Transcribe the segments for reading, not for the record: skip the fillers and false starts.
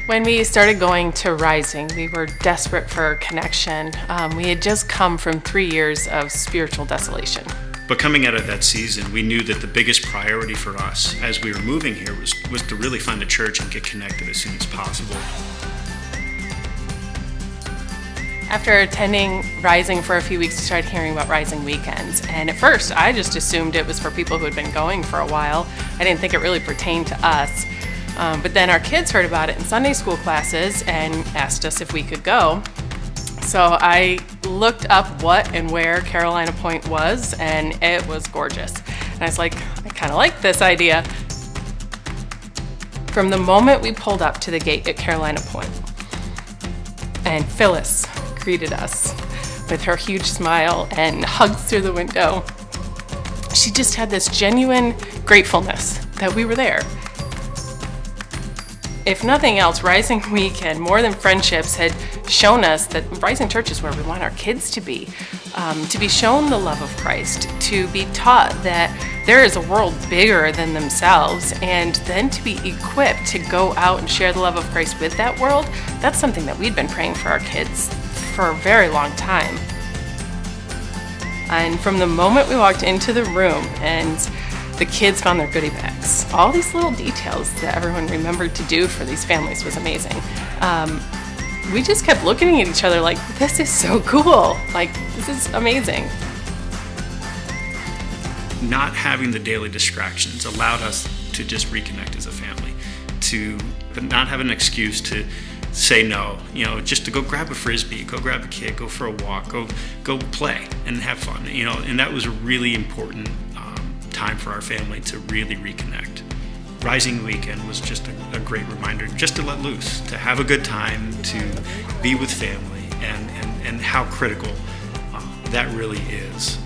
When we started going to Rising, we were desperate for connection. We had just come from 3 years of spiritual desolation. But coming out of that season, we knew that the biggest priority for us as we were moving here was to really find a church and get connected as soon as possible. After attending Rising for a few weeks, I started hearing about Rising weekends. And at first, I just assumed it was for people who had been going for a while. I didn't think it really pertained to us. But then our kids heard about it in Sunday school classes and asked us if we could go. So I looked up what and where Carolina Point was, and it was gorgeous. And I was like, I kind of like this idea. From the moment we pulled up to the gate at Carolina Point, and Phyllis greeted us with her huge smile and hugs through the window, she just had this genuine gratefulness that we were there. If nothing else, Rising Week and More Than Friendships had shown us that Rising Church is where we want our kids to be shown the love of Christ, to be taught that there is a world bigger than themselves, and then to be equipped to go out and share the love of Christ with that world. That's something that we'd been praying for our kids for a very long time. And from the moment we walked into the room and the kids found their goodie bags, all these little details that everyone remembered to do for these families was amazing. We just kept looking at each other like, this is so cool. Like, this is amazing. Not having the daily distractions allowed us to just reconnect as a family, but not have an excuse to say no, just to go grab a Frisbee, go grab a kid, go for a walk, go play and have fun, and that was a really important time for our family to really reconnect. Rising Weekend was just a great reminder just to let loose, to have a good time, to be with family, and how critical that really is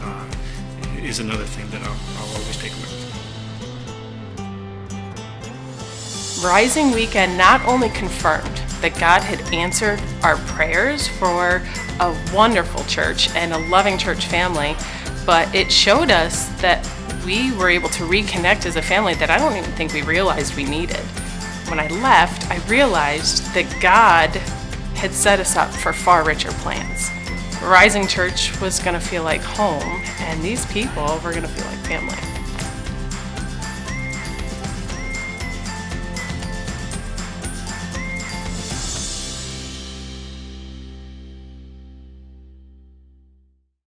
another thing that I'll always take with me. Rising Weekend not only confirmed that God had answered our prayers for a wonderful church and a loving church family, but it showed us that we were able to reconnect as a family that I don't even think we realized we needed. When I left, I realized that God had set us up for far richer plans. Rising Church was going to feel like home, and these people were going to feel like family.